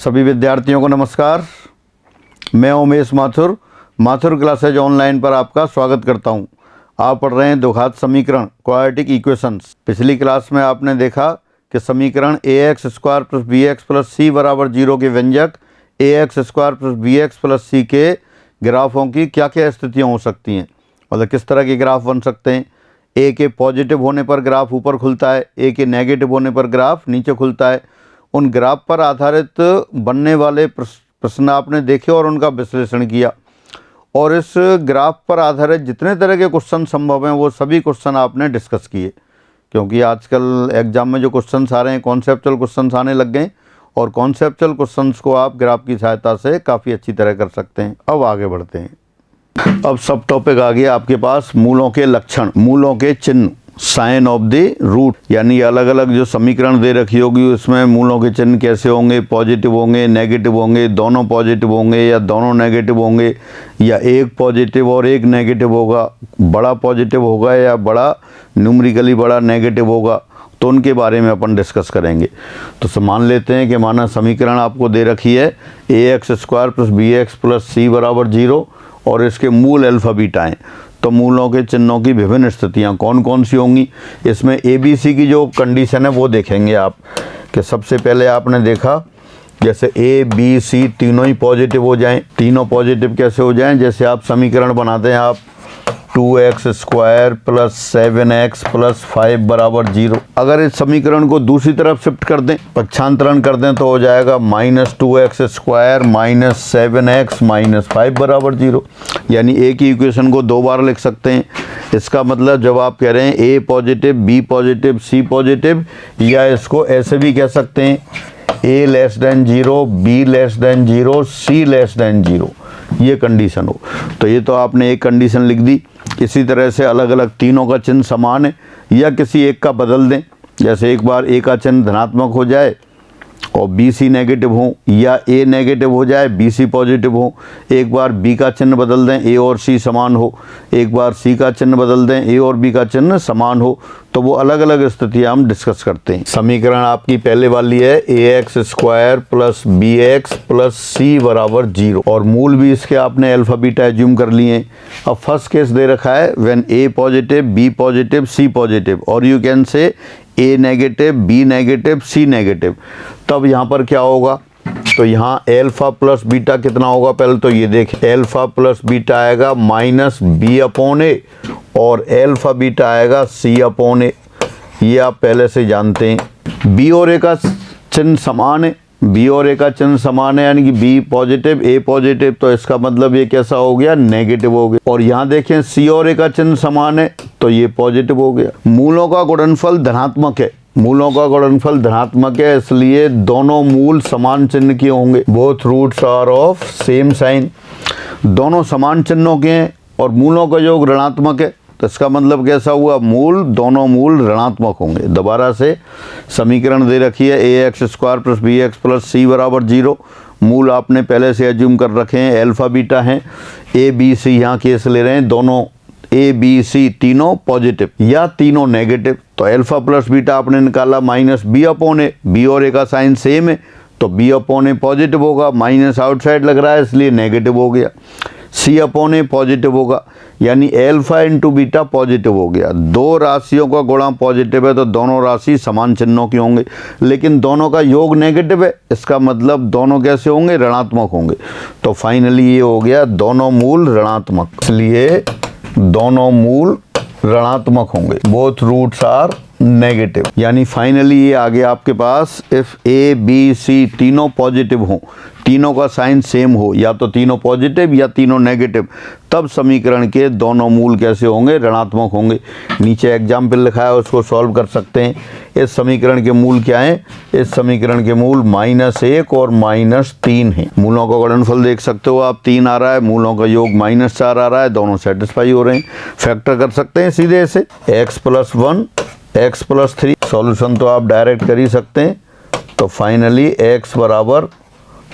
सभी विद्यार्थियों को नमस्कार। मैं उमेश माथुर क्लासेज ऑनलाइन पर आपका स्वागत करता हूं। आप पढ़ रहे हैं द्विघात समीकरण क्वाड्रेटिक इक्वेशंस। पिछली क्लास में आपने देखा कि समीकरण ax square plus bx plus c बराबर 0 के व्यंजक ax square plus bx plus c के ग्राफों की क्या क्या स्थितियाँ हो सकती हैं, मतलब किस तरह के ग्राफ बन सकते हैं। ए के पॉजिटिव होने पर ग्राफ ऊपर खुलता है, ए के नेगेटिव होने पर ग्राफ नीचे खुलता है। उन ग्राफ पर आधारित बनने वाले प्रश्न आपने देखे और उनका विश्लेषण किया, और इस ग्राफ पर आधारित जितने तरह के क्वेश्चन संभव हैं वो सभी क्वेश्चन आपने डिस्कस किए, क्योंकि आजकल एग्जाम में जो क्वेश्चन आ रहे हैं कॉन्सेप्चुअल क्वेश्चन आने लग गए, और कॉन्सेप्चुअल क्वेश्चंस को आप ग्राफ की सहायता से काफ़ी अच्छी तरह कर सकते हैं। अब आगे बढ़ते हैं। अब सब टॉपिक आ गया आपके पास मूलों के लक्षण, मूलों के चिन्ह, साइन ऑफ द रूट, यानी अलग अलग जो समीकरण दे रखी होगी उसमें मूलों के चिन्ह कैसे होंगे, पॉजिटिव होंगे, नेगेटिव होंगे, दोनों पॉजिटिव होंगे या दोनों नेगेटिव होंगे, या एक पॉजिटिव और एक नेगेटिव होगा, बड़ा पॉजिटिव होगा या बड़ा न्यूमेरिकली बड़ा नेगेटिव होगा, तो उनके बारे में अपन डिस्कस करेंगे। तो मान लेते हैं कि माना समीकरण आपको दे रखी है ax square plus bx plus c बराबर 0 और इसके मूल अल्फा बीटा हैं। तो मूलों के चिन्हों की विभिन्न स्थितियाँ कौन कौन सी होंगी, इसमें ए बी सी की जो कंडीशन है वो देखेंगे आप। कि सबसे पहले आपने देखा जैसे ए बी सी तीनों ही पॉजिटिव हो जाएं। तीनों पॉजिटिव कैसे हो जाएं, जैसे आप समीकरण बनाते हैं आप 2x square plus 7x plus 5 बराबर 0। अगर इस समीकरण को दूसरी तरफ शिफ्ट कर दें, पक्षांतरण कर दें, तो हो जाएगा -2x square minus 7x minus 5 बराबर 0। यानी एक ही इक्वेशन को दो बार लिख सकते हैं। इसका मतलब जब आप कह रहे हैं ए पॉजिटिव बी पॉजिटिव सी पॉजिटिव, या इसको ऐसे भी कह सकते हैं a less than 0 b less than 0 c less than 0, ये कंडीशन हो। तो ये तो आपने एक कंडीशन लिख दी। इसी तरह से अलग अलग तीनों का चिन्ह समान है या किसी एक का बदल दें, जैसे एक बार ए का चिन्ह धनात्मक हो जाए और बी सी नेगेटिव हो, या ए नेगेटिव हो जाए बी सी पॉजिटिव हो। एक बार बी का चिन्ह बदल दें, ए और सी समान हो, एक बार सी का चिन्ह बदल दें, ए और बी का चिन्ह समान हो। तो वो अलग अलग स्थितियाँ हम डिस्कस करते हैं। समीकरण आपकी पहले वाली है ax square plus bx plus c बराबर 0, और मूल भी इसके आपने अल्फा बीटा एज्यूम कर लिए। अब फर्स्ट केस दे रखा है when a positive b positive c positive, और you can say a negative b negative c negative. तब यहाँ पर क्या होगा, तो यहाँ एल्फा प्लस बीटा कितना होगा, पहले तो ये देखें। एल्फा प्लस बीटा आएगा माइनस बी अपॉन ए, और एल्फा बीटा आएगा सी अपॉन ए, ये आप पहले से जानते हैं। बी और ए का चिन्ह समान है, बी और ए का चिन्ह समान है, यानी कि बी पॉजिटिव ए पॉजिटिव, तो इसका मतलब ये कैसा हो गया, नेगेटिव हो गया। और यहाँ देखें सी और ए का चिन्ह समान है, तो ये पॉजिटिव हो गया। मूलों का गुणनफल धनात्मक है, मूलों का गुणनफल धनात्मक है, इसलिए दोनों मूल समान चिन्ह के होंगे। Both roots are of same sign, दोनों समान चिन्हों के हैं, और मूलों का योग ऋणात्मक है, तो इसका मतलब कैसा हुआ, मूल दोनों मूल ऋणात्मक होंगे। दोबारा से समीकरण दे रखी है ax square plus bx plus c बराबर 0। मूल आपने पहले से एज्यूम कर रखे हैं, अल्फा बीटा हैं। ए बी सी यहाँ केस ले रहे हैं, दोनों ए बी सी तीनों पॉजिटिव या तीनों नेगेटिव। तो अल्फा प्लस बीटा आपने निकाला minus b upon a, b और ए का साइन सेम है, तो बी अपॉन ए पॉजिटिव होगा, माइनस आउटसाइड लग रहा है इसलिए नेगेटिव हो गया। सी अपॉन ए पॉजिटिव होगा, यानी एल्फा इंटू बीटा पॉजिटिव हो गया। दो राशियों का गुणा पॉजिटिव है तो दोनों राशि समान चिन्हों की होंगे, लेकिन दोनों का योग नेगेटिव है, इसका मतलब दोनों कैसे होंगे, ऋणात्मक होंगे। तो फाइनली ये हो गया दोनों मूल ऋणात्मक, इसलिए दोनों मूल ऋणात्मक होंगे। बोथ रूट्स आर नेगेटिव, यानी फाइनली ये आ गया आपके पास इफ ए बी सी तीनों पॉजिटिव हों, तीनों का साइन सेम हो, या तो तीनों पॉजिटिव या तीनों नेगेटिव, तब समीकरण के दोनों मूल कैसे होंगे, ऋणात्मक होंगे। नीचे एग्जाम्पल लिखा है उसको सॉल्व कर सकते हैं। इस समीकरण के मूल क्या हैं, इस समीकरण के मूल -1 और -3 हैं। मूलों का गुणनफल देख सकते हो आप, 3 आ रहा है, मूलों का योग -4 आ रहा है, दोनों सेटिस्फाई हो रहे हैं। फैक्टर कर सकते हैं सीधे से, x + 1 x + 3, सॉल्यूशन तो आप डायरेक्ट कर ही सकते हैं। तो फाइनली x बराबर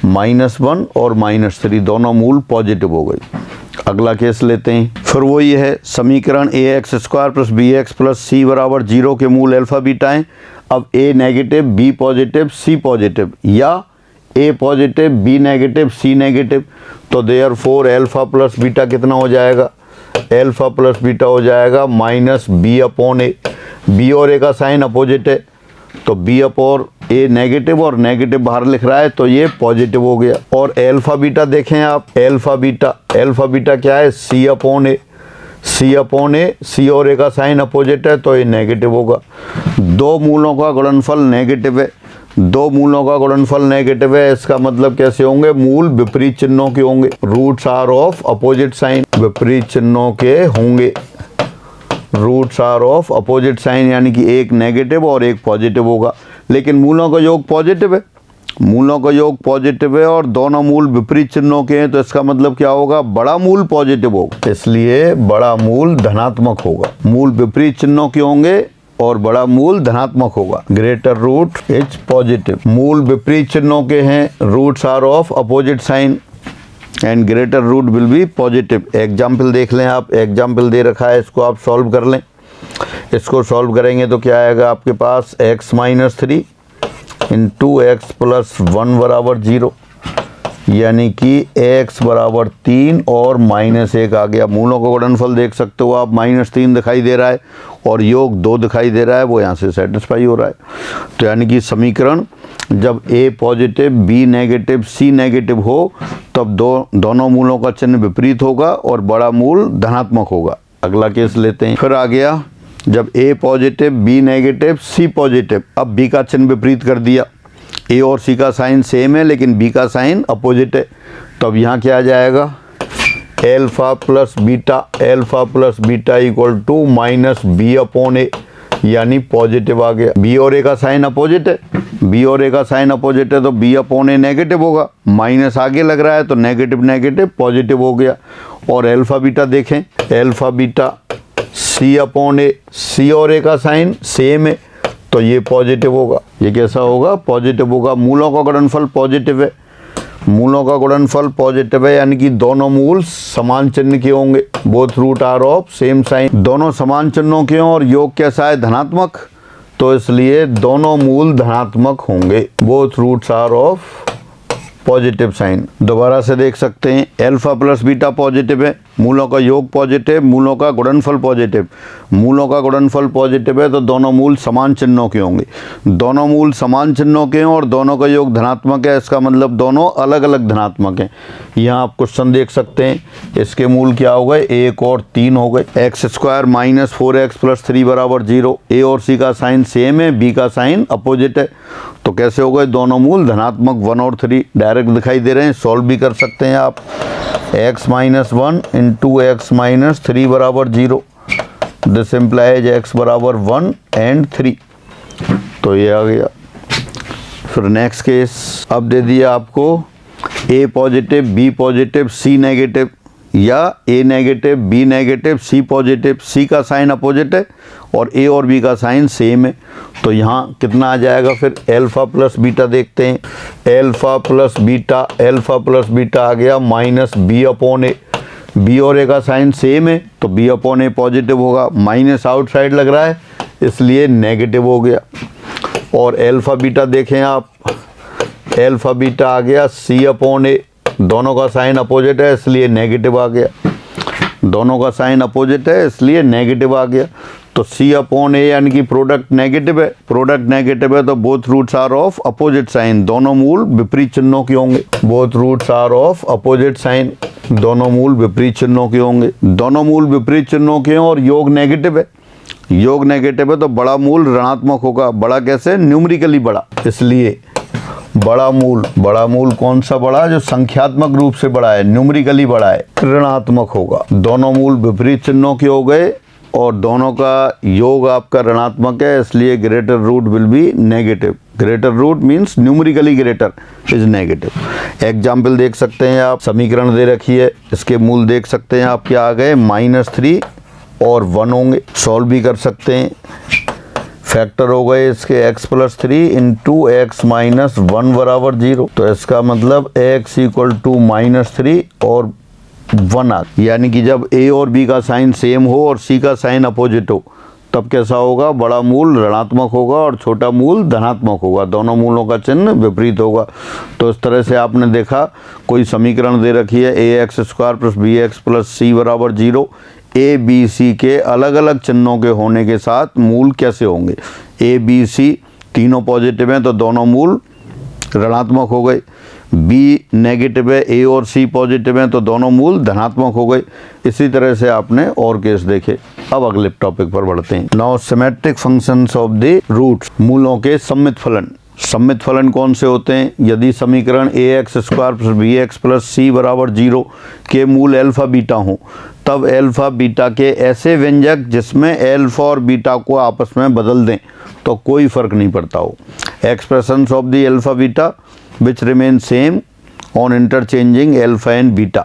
-1 और -3 दोनों मूल पॉजिटिव हो गई। अगला केस लेते हैं, फिर वो ये है समीकरण ax square plus bx plus c बराबर 0 के मूल अल्फा बीटा हैं। अब a negative b positive c positive, या a positive b negative c negative, तो देयरफॉर अल्फा प्लस बीटा कितना हो जाएगा, अल्फा प्लस बीटा हो जाएगा minus b upon a. B और ए का साइन अपोजिट है, तो बी अपॉन ए नेगेटिव और नेगेटिव बाहर लिख रहा है तो ये पॉजिटिव हो गया। और अल्फा बीटा देखें आप, अल्फा बीटा क्या है, सी upon a. C upon a, सी और ए का साइन अपोजिट है तो ये नेगेटिव होगा। दो मूलों का गुणनफल नेगेटिव है, दो मूलों का गुणनफल नेगेटिव है, इसका मतलब कैसे होंगे, मूल विपरीत चिन्हों के होंगे। Roots are of opposite sign, विपरीत चिन्हों के होंगे। Roots are of opposite sign यानी कि एक नेगेटिव और एक पॉजिटिव होगा, लेकिन मूलों का योग पॉजिटिव है, मूलों का योग पॉजिटिव है और दोनों मूल विपरीत चिन्हों के हैं, तो इसका मतलब क्या होगा, बड़ा मूल पॉजिटिव होगा, इसलिए बड़ा मूल धनात्मक होगा। मूल विपरीत चिन्हों के होंगे और बड़ा मूल धनात्मक होगा। Greater root is positive. मूल विपरीत चिन्हों के हैं, roots are of opposite sign and greater root will be positive. Example देख लें आप, एग्जाम्पल दे रखा है, इसको आप सॉल्व कर लें। इसको सॉल्व करेंगे तो क्या आएगा आपके पास, x minus 3 into x plus 1 बराबर 0, यानी कि x बराबर 3 और -1 आ गया। मूलों का गुणनफल देख सकते हो आप, -3 दिखाई दे रहा है और योग 2 दिखाई दे रहा है, वो यहाँ से सेटिस्फाई हो रहा है। तो यानी कि समीकरण जब a positive b negative c negative हो तब दोनों मूलों का चिन्ह विपरीत होगा और बड़ा मूल धनात्मक होगा। अगला केस लेते हैं। फिर आ गया जब a positive b negative c positive, अब b का चिन्ह विपरीत कर दिया। a और c का साइन सेम है लेकिन b का साइन अपोजिट है, तो अब यहाँ क्या आ जाएगा, alpha plus beta equal to minus b upon a, यानी पॉजिटिव आ गया। b और a का साइन अपोजिट है, b और a का साइन अपोजिट है तो b अपॉन ए नेगेटिव होगा, माइनस आगे लग रहा है तो नेगेटिव नेगेटिव पॉजिटिव हो गया। और अल्फा बीटा देखें, अल्फा बीटा c अपॉन ए, c और a का साइन सेम है तो ये पॉजिटिव होगा। ये कैसा होगा, पॉजिटिव होगा। मूलों का गुणनफल पॉजिटिव है, मूलों का गुणनफल पॉजिटिव है यानी कि दोनों मूल समान चिन्ह के होंगे। Both root are of same sign, दोनों समान चिन्हों के हों और योग कैसा है, धनात्मक, तो इसलिए दोनों मूल धनात्मक होंगे। Both roots are of positive sign. दोबारा से देख सकते हैं, अल्फा प्लस बीटा पॉजिटिव है, मूलों का योग पॉजिटिव, मूलों का गुणनफल पॉजिटिव। मूलों का गुणनफल पॉजिटिव है तो दोनों मूल समान चिन्हों के होंगे। दोनों मूल समान चिन्हों के हैं और दोनों का योग धनात्मक है, इसका मतलब दोनों अलग अलग धनात्मक हैं। यहाँ आप क्वेश्चन देख सकते हैं, इसके मूल क्या हो गए, 1 और 3 हो गए। X square minus 4x plus 3 बराबर 0। ए और सी का साइन सेम है, बी का साइन अपोजिट है, तो कैसे हो गए, दोनों मूल धनात्मक 1 और 3 डायरेक्ट दिखाई दे रहे हैं। सॉल्व भी कर सकते हैं आप, x minus 1 into x minus 3 बराबर 0, दिस इम्प्लाइज x बराबर 1 एंड 3, तो ये आ गया। फिर नेक्स्ट केस अब दे दिया आपको a positive b positive c negative, या a negative b negative c positive. c का साइन अपोजिट है और a और b का साइन सेम है, तो यहाँ कितना आ जाएगा, फिर अल्फा प्लस बीटा देखते हैं। अल्फा प्लस बीटा आ गया minus b upon a. B और ए का साइन सेम है तो बी अपॉन ए पॉजिटिव होगा, माइनस आउटसाइड लग रहा है इसलिए नेगेटिव हो गया। और अल्फा बीटा देखें आप, अल्फा बीटा आ गया सी अपॉन ए, दोनों का साइन अपोजिट है इसलिए नेगेटिव आ गया, दोनों का साइन अपोजिट है इसलिए नेगेटिव आ गया। तो c अपॉन ए यानी कि प्रोडक्ट नेगेटिव है, प्रोडक्ट नेगेटिव है तो both roots are of opposite sign, दोनों मूल विपरीत चिन्हों के होंगे। Both roots are of opposite sign, दोनों मूल विपरीत चिन्हों के होंगे। दोनों मूल विपरीत चिन्हों के हों और योग नेगेटिव है, योग नेगेटिव है तो बड़ा मूल ऋणात्मक होगा। बड़ा कैसे, न्यूमेरिकली बड़ा, इसलिए बड़ा मूल कौन सा बड़ा, जो संख्यात्मक रूप से बड़ा है, न्यूमेरिकली बड़ा है, ऋणात्मक होगा। दोनों मूल विपरीत चिन्हों के हो गए और दोनों का योग आपका ऋणात्मक है इसलिए greater root will be negative. Greater root means numerically greater is negative. Example देख सकते हैं आप, समीकरण दे रखी है, इसके मूल देख सकते हैं आप क्या आ गए, -3 और 1 होंगे। सॉल्व भी कर सकते हैं, फैक्टर हो गए इसके x plus 3 into x minus 1 बराबर 0, तो इसका मतलब x इक्वल टू -3 और 1 आ, यानी कि जब a और b का साइन सेम हो और c का साइन अपोजिट हो तब कैसा होगा, बड़ा मूल ऋणात्मक होगा और छोटा मूल धनात्मक होगा, दोनों मूलों का चिन्ह विपरीत होगा। तो इस तरह से आपने देखा कोई समीकरण दे रखी है ax square plus b x plus c बराबर 0, ए बी सी के अलग अलग चिन्हों के होने के साथ मूल कैसे होंगे। ए बी सी तीनों पॉजिटिव हैं तो दोनों मूल ऋणात्मक हो गए, बी नेगेटिव है, ए और सी पॉजिटिव हैं तो दोनों मूल धनात्मक हो गए। इसी तरह से आपने और केस देखे। अब अगले टॉपिक पर बढ़ते हैं। Now symmetric functions of the roots, मूलों के सम्मित फलन। सम्मित फलन कौन से होते हैं, यदि समीकरण a x square plus b x plus c बराबर 0 के मूल अल्फा बीटा हों, तब अल्फा बीटा के ऐसे व्यंजक जिसमें अल्फा और बीटा को आपस में बदल दें तो कोई फर्क नहीं पड़ता हो। Expressions of the alpha beta which remain same on interchanging alpha and beta.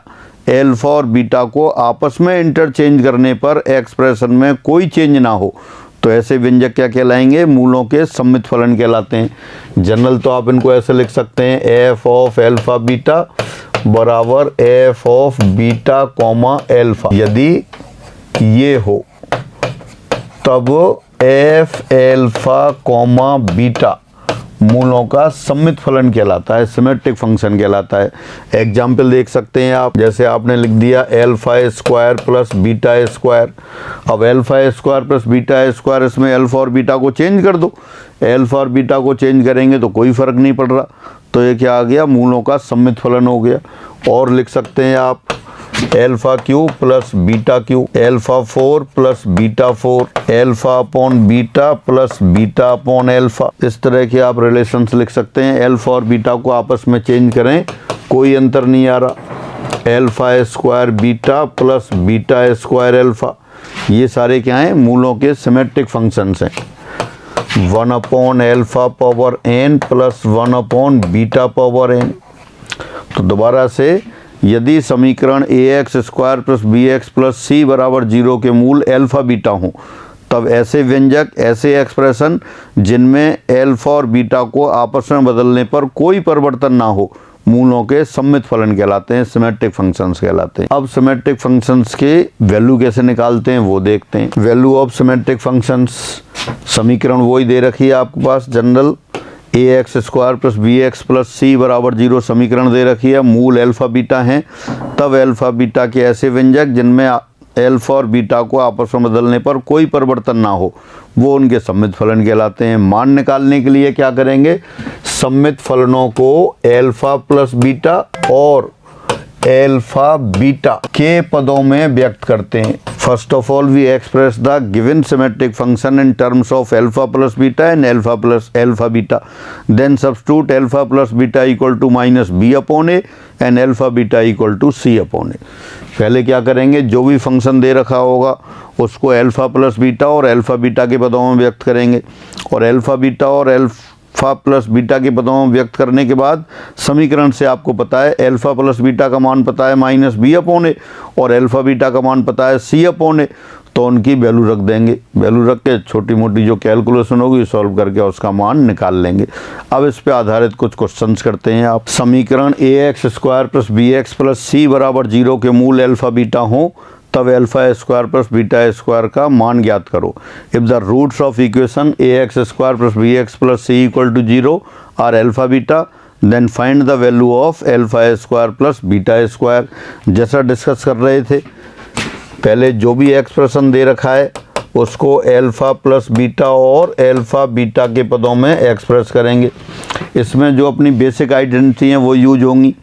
Alpha और बीटा को आपस में इंटरचेंज करने पर एक्सप्रेशन में कोई चेंज ना हो तो ऐसे व्यंजक क्या कहलाएंगे, मूलों के सम्मित फलन कहलाते हैं। जनरल तो आप इनको ऐसे लिख सकते हैं, एफ ऑफ अल्फा बीटा बराबर F of beta comma alpha. यदि ये हो तब एफ अल्फा कॉमा बीटा मूलों का सम्मित फलन कहलाता है, सिमेट्रिक फंक्शन कहलाता है। एग्जाम्पल देख सकते हैं आप, जैसे आपने लिख दिया alpha square plus beta square. अब alpha square plus beta square, इसमें अल्फा और बीटा को चेंज कर दो। अल्फा और बीटा को चेंज करेंगे तो कोई फ़र्क नहीं पड़ रहा, तो ये क्या आ गया, मूलों का सम्मित फलन हो गया। और लिख सकते हैं आप alpha cube plus beta Q, alpha 4 plus beta 4, alpha upon beta plus beta upon alpha. इस तरह के आप रिलेशंस लिख सकते हैं। अल्फा और बीटा को आपस में चेंज करें, कोई अंतर नहीं आ रहा। Alpha square beta plus beta square alpha, ये सारे क्या हैं, मूलों के सिमेट्रिक फंक्शंस हैं। 1 upon alpha power n plus 1 upon beta power n। तो दोबारा से, यदि समीकरण a x square plus b x plus c बराबर 0 के मूल अल्फा बीटा हों, तब ऐसे व्यंजक, ऐसे एक्सप्रेशन जिनमें अल्फा और बीटा को आपस में बदलने पर कोई परिवर्तन ना हो, मूलों के सम्मित फलन कहलाते हैं, सिमेट्रिक फंक्शंस कहलाते हैं। अब सिमेट्रिक फंक्शंस के वैल्यू कैसे निकालते हैं वो देखते हैं। वैल्यू ऑफ सिमेट्रिक फंक्शंस, समीकरण वही दे रखी है आपके पास, general a x square plus b x plus c बराबर 0 समीकरण दे रखी है। मूल अल्फा बीटा हैं, तब अल्फा बीटा के ऐसे व्यंजक जिनमें अल्फा और बीटा को आपस में बदलने पर कोई परिवर्तन ना हो, वो उनके सम्मित फलन कहलाते हैं। मान निकालने के लिए क्या करेंगे, सम्मित फलनों को अल्फा प्लस बीटा और अल्फा बीटा के पदों में व्यक्त करते हैं। First of all we express the given symmetric function in terms of alpha plus beta and alpha plus alpha beta, then substitute alpha plus beta equal to minus b upon a and alpha beta equal to c upon a. पहले क्या करेंगे, जो भी function दे रखा होगा उसको alpha plus beta और alpha beta के पदों में व्यक्त करेंगे, और अल्फा बीटा और अल्फा प्लस बीटा के पदों में व्यक्त करने के बाद समीकरण से आपको पता है अल्फा प्लस बीटा का मान पता है माइनस बी अपॉन ए और अल्फा बीटा का मान पता है सी अपॉन ए, तो उनकी वैल्यू रख देंगे। वैल्यू रख के छोटी मोटी जो कैलकुलेशन होगी सॉल्व करके उसका मान निकाल लेंगे। अब इस पे आधारित कुछ क्वेश्चंस करते हैं आप। समीकरण a x square plus b x plus c बराबर 0 के मूल अल्फा बीटा हों, तब alpha square plus beta square का मान ज्ञात करो। If the roots of equation a x square plus b x plus c equal to 0 are alpha beta, then find the value of alpha square plus beta square. जैसा discuss कर रहे थे पहले, जो भी एक्सप्रेशन दे रखा है उसको अल्फा प्लस बीटा और अल्फा बीटा के पदों में एक्सप्रेस करेंगे। इसमें जो अपनी बेसिक आइडेंटिटी हैं वो यूज होंगी,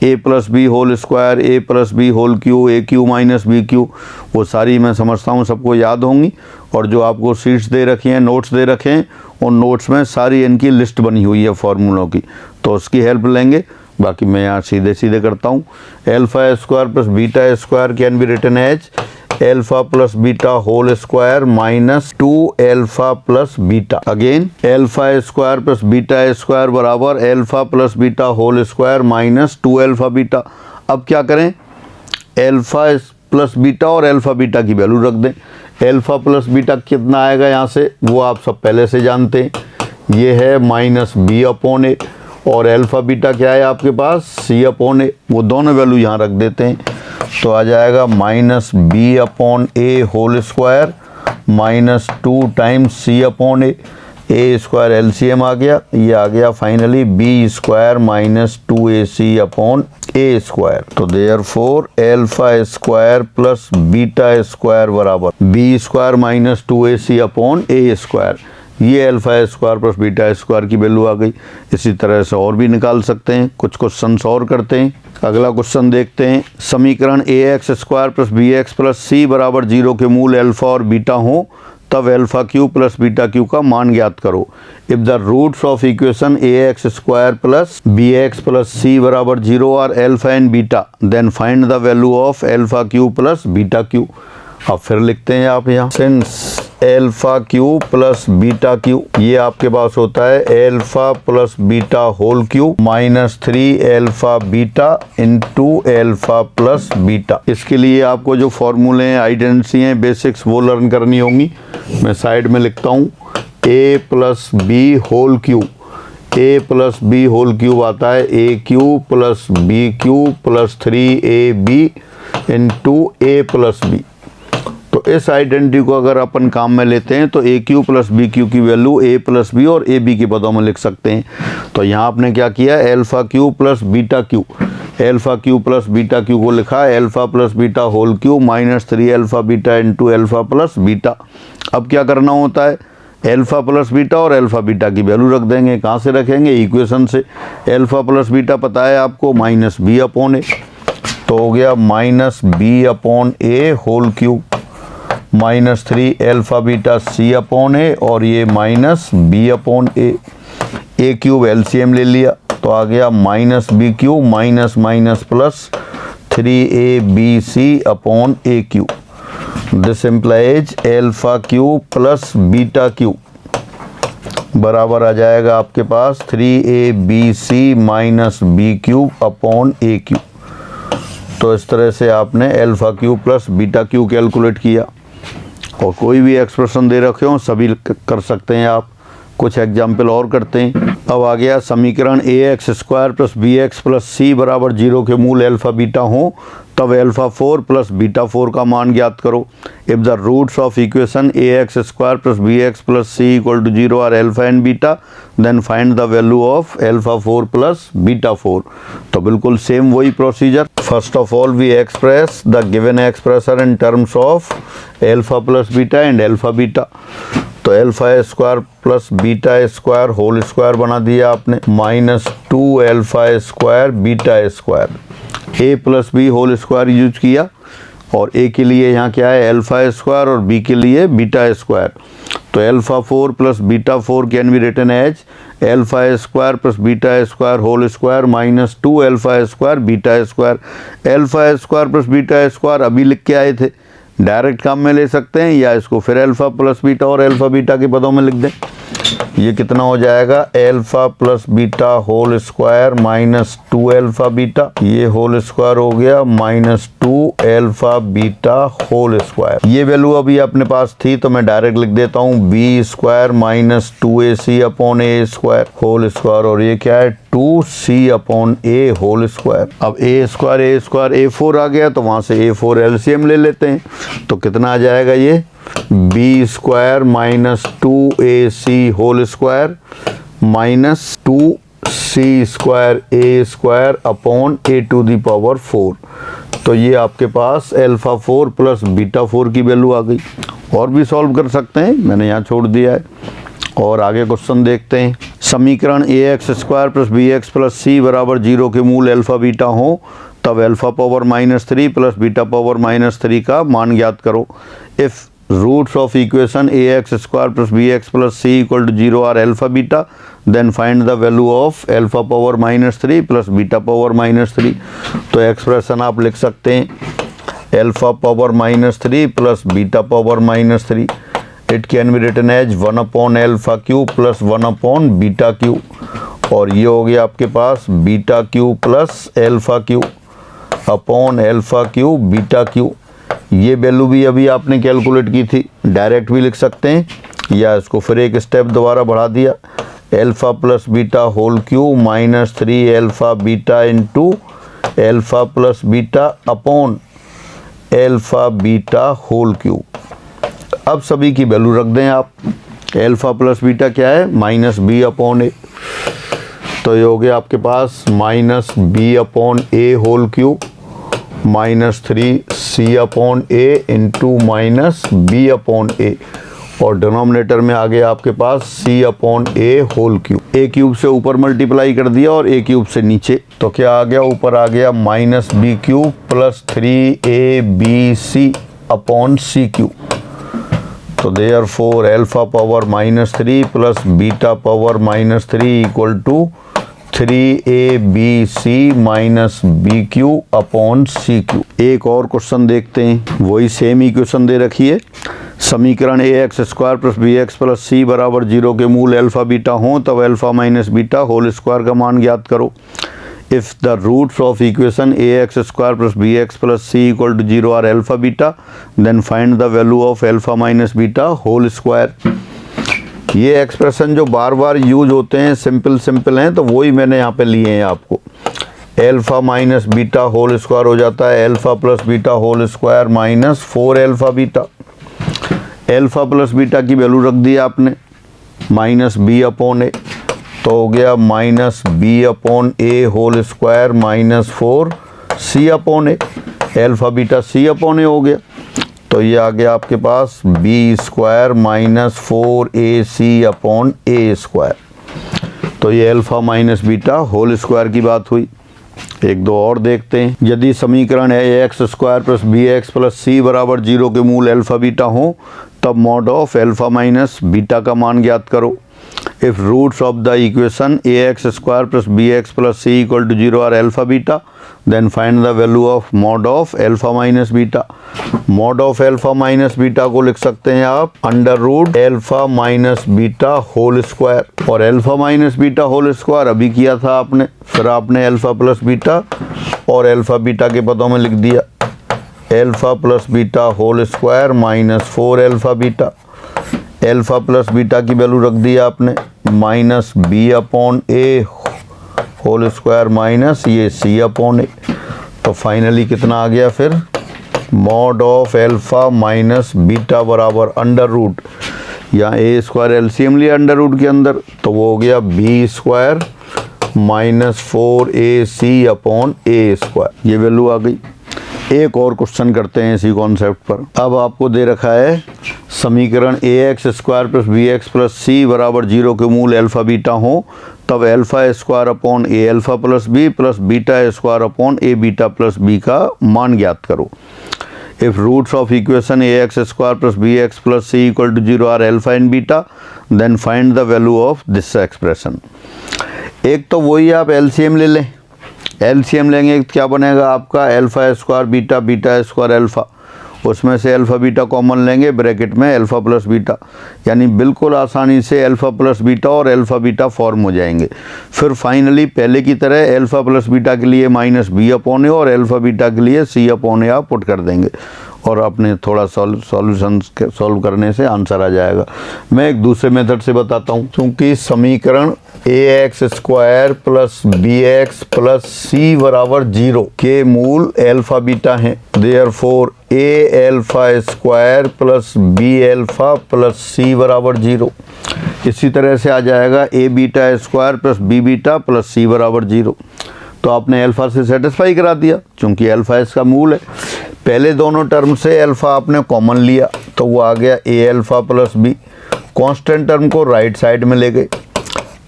ए plus b whole square, a plus b whole cube, A Q minus b Q, वो सारी मैं समझता हूँ सबको याद होंगी। और जो आपको शीट्स दे रखी हैं, नोट्स दे रखे हैं, उन नोट्स में सारी इनकी लिस्ट बनी हुई है फॉर्मूलों की, तो उसकी हेल्प लेंगे। बाकी मैं यहाँ सीधे सीधे करता हूँ। Alpha square plus beta square can be written as alpha plus beta whole square minus 2 alpha plus beta. Again alpha square plus beta square बराबर alpha plus beta whole square minus 2 alpha beta. अब क्या करें, alpha plus beta और alpha beta की value रख दें। Alpha plus beta कितना आएगा यहाँ से वो आप सब पहले से जानते हैं, ये है माइनस बी अपॉन ए, और अल्फा बीटा क्या है आपके पास, सी अपॉन ए, वो दोनों वैल्यू यहाँ रख देते हैं। तो आ जाएगा minus b upon a whole square minus 2 times c upon a square LCM आ गया, ये आ गया finally b square minus 2ac upon a square. तो therefore alpha square plus beta square बराबर b square minus 2ac upon a square. ये alpha square plus beta square की value आ गई। इसी तरह से और भी निकाल सकते हैं, कुछ क्वेश्चन और करते हैं। अगला क्वेश्चन देखते हैं। समीकरण a x square plus b x plus c बराबर 0 के मूल अल्फा और बीटा हो तब alpha cube plus beta cube का मान ज्ञात करो। If the roots of equation a x square plus b x plus c बराबर 0 are alpha and beta then find the value of alpha cube plus beta cube. अब फिर लिखते हैं आप यहाँ, since alpha cube plus beta cube, ये आपके पास होता है alpha plus beta whole cube minus 3 alpha beta into alpha plus beta. इसके लिए आपको जो फॉर्मूले हैं, आइडेंटिटी हैं, बेसिक्स वो लर्न करनी होंगी। मैं साइड में लिखता हूँ a plus b whole cube. A plus b whole cube आता है a cube plus b cube plus 3ab into a plus b. तो इस आइडेंटिटी को अगर अपन काम में लेते हैं तो ए क्यू प्लस बी क्यू की वैल्यू ए प्लस बी और ए बी के पदों में लिख सकते हैं। तो यहाँ आपने क्या किया, alpha cube plus beta cube, alpha cube plus beta cube को लिखा alpha plus beta whole cube minus 3 alpha beta into alpha plus beta. अब क्या करना होता है, एल्फा प्लस बीटा और एल्फा बीटा की वैल्यू रख देंगे। कहाँ से रखेंगे, इक्वेशन से। एल्फा प्लस बीटा पता है आपको माइनस बी अपॉन ए, तो हो गया minus b upon a whole cube minus 3 alpha beta c upon a और ये minus b upon a cube LCM ले लिया तो आ गया minus b cube minus minus plus 3abc upon a cube. This implies alpha cube plus beta cube बराबर आ जाएगा आपके पास 3abc minus b cube upon a cube. तो इस तरह से आपने alpha cube plus beta cube calculate किया। और कोई भी एक्सप्रेशन दे रखे हो सभी कर सकते हैं आप। कुछ एग्जाम्पल और करते हैं। अब आ गया समीकरण a x square plus b x plus c बराबर 0 के मूल अल्फा बीटा हो तब अल्फा 4 प्लस बीटा 4 का मान ज्ञात करो। If the roots of equation a x square plus b x plus c equal to 0 are alpha and beta then find the value of alpha 4 plus beta 4। तो बिल्कुल same वही procedure. First of all we express the given expression in terms of alpha plus beta and alpha beta. तो alpha square plus beta square whole square बना दिया आपने minus 2 alpha square beta square. A plus b whole square use किया और ए के लिए यहाँ क्या है अल्फा स्क्वायर और बी के लिए बीटा स्क्वायर। तो alpha 4 plus beta 4 can be written as alpha square plus beta square whole square minus 2 alpha square beta square. Alpha square plus beta square अभी लिख के आए थे, डायरेक्ट काम में ले सकते हैं या इसको फिर अल्फा प्लस बीटा और अल्फा बीटा के पदों में लिख दें। ये कितना हो जाएगा alpha plus beta whole square minus 2 alpha beta, ये होल स्क्वायर हो गया minus 2 alpha beta whole square. ये वैल्यू अभी अपने पास थी तो मैं डायरेक्ट लिख देता हूँ b square minus 2ac upon a square whole square और ये क्या है 2c upon a whole square. अब ए स्क्वायर a4 आ गया तो वहाँ से a4 एलसीएम ले लेते हैं तो कितना आ जाएगा ये b square minus 2ac whole square minus 2c square a square upon a to the power 4। तो ये आपके पास अल्फा 4 प्लस बीटा 4 की वैल्यू आ गई। और भी सॉल्व कर सकते हैं, मैंने यहाँ छोड़ दिया है। और आगे क्वेश्चन देखते हैं। समीकरण a x square plus b x plus c बराबर 0 के मूल अल्फा बीटा हो तब alpha power minus 3 plus beta power minus 3 का मान ज्ञात करो। If roots of equation a x square plus b x plus c equal to 0 are alpha beta then find the value of alpha power minus 3 plus beta power minus 3। तो expression आप लिख सकते हैं alpha power minus 3 plus beta power minus 3। It can be written as 1 upon alpha cube plus 1 upon beta cube और ये हो गया आपके पास beta cube plus alpha cube upon alpha cube beta cube. ये वैल्यू भी अभी आपने कैलकुलेट की थी, डायरेक्ट भी लिख सकते हैं या इसको फिर एक स्टेप दोबारा बढ़ा दिया alpha plus beta whole cube minus 3 alpha beta into alpha plus beta upon alpha beta whole cube. अब सभी की वैल्यू रख दें आप। एल्फ़ा प्लस बीटा क्या है, माइनस बी अपॉन ए। तो ये हो गया आपके पास minus b upon a whole cube minus 3 upon A into minus b upon a, और डिनोमिनेटर में आ गया आपके पास c upon a whole cube. A cube से ऊपर मल्टीप्लाई कर दिया और ए क्यूब से नीचे, तो क्या आ गया, ऊपर आ गया minus b cube plus 3ab upon c cube. तो therefore alpha power -3 plus beta power -3 equal to 3abc minus b cube upon c cube. एक और क्वेश्चन देखते हैं, वही सेम इक्वेशन दे रखी है। समीकरण ax² plus bx plus c बराबर 0 के मूल अल्फ़ा बीटा हों तब alpha minus beta whole square का मान ज्ञात करो। If the roots of equation ax² plus bx plus c equal to 0 are alpha beta then find the value of alpha minus beta whole square. ये expression जो बार बार use होते हैं simple हैं, तो वही मैंने यहाँ पे लिए हैं आपको। Alpha minus beta whole square हो जाता है alpha plus beta whole square minus 4 alpha beta. Alpha plus beta की वैल्यू रख दी आपने माइनस बी अपॉन ए, तो हो गया minus b upon a whole square minus 4 c upon a. Alpha beta c upon a हो गया, तो ये आ गया आपके पास b square minus 4ac upon a square. तो ये alpha minus beta whole square की बात हुई। एक दो और देखते हैं। यदि समीकरण ax² plus bx plus c बराबर 0 के मूल अल्फ़ा बीटा हो तब mod of alpha minus beta का मान ज्ञात करो। If roots of the equation ax² plus bx plus c equal to 0 are alpha beta then find the value of mod of alpha minus beta. Mod of alpha minus beta को लिख सकते हैं आप under root alpha minus beta whole square, और alpha minus beta whole square अभी किया था आपने, फिर आपने अल्फ़ा प्लस बीटा और अल्फ़ा बीटा के पदों में लिख दिया alpha plus beta whole square minus 4 alpha beta. Alpha plus beta की वैल्यू रख दी आपने minus b upon a whole square minus ये सी अपॉन ए। तो फाइनली कितना आ गया फिर, mod of alpha minus beta बराबर अंडर रूट, यहाँ ए स्क्वायर एलसीएम लिया अंडर रूट के अंदर, तो वो हो गया b square minus 4ac upon a square. ये वैल्यू आ गई। एक और क्वेश्चन करते हैं इसी कॉन्सेप्ट पर। अब आपको दे रखा है समीकरण ax² plus bx plus c बराबर 0 के मूल अल्फ़ा बीटा हो तब alpha square upon a alpha plus b plus beta square upon a beta plus b का मान ज्ञात करो। If roots of equation ax² plus bx plus c equal to 0 are alpha and beta then find the value of this expression. एक तो वही आप LCM ले लें, एलसीएम लेंगे क्या बनेगा आपका alpha square beta beta square alpha, उसमें से अल्फ़ा बीटा कॉमन लेंगे ब्रैकेट में अल्फ़ा प्लस बीटा, यानी बिल्कुल आसानी से अल्फ़ा प्लस बीटा और अल्फ़ा बीटा फॉर्म हो जाएंगे। फिर फाइनली पहले की तरह अल्फ़ा प्लस बीटा के लिए माइनस बी अपॉन ए और अल्फ़ा बीटा के लिए सी अपॉन ए आप पुट कर देंगे और अपने थोड़ा सॉल्यूशन सॉल्व करने से आंसर आ जाएगा। मैं एक दूसरे मेथड से बताता हूँ। क्योंकि समीकरण ax² plus bx plus c बराबर 0 के मूल अल्फ़ा बीटा हैं, therefore a alpha square plus b alpha plus c बराबर 0। इसी तरह से आ जाएगा a beta square plus b beta plus c बराबर 0। तो आपने अल्फ़ा से सेटिस्फाई करा दिया क्योंकि अल्फ़ा इसका मूल है। पहले दोनों टर्म से अल्फ़ा आपने कॉमन लिया तो वो आ गया a alpha plus b। Constant term को राइट साइड में ले गए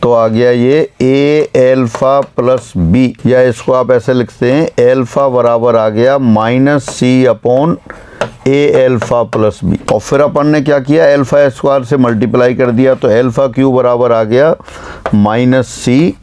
तो आ गया ये a अल्फ़ा प्लस b, या इसको आप ऐसे लिखते हैं अल्फ़ा बराबर आ गया minus c upon a alpha plus b। और फिर अपन ने क्या किया अल्फ़ा स्क्वायर से मल्टीप्लाई कर दिया तो अल्फ़ा क्यूब बराबर आ गया minus c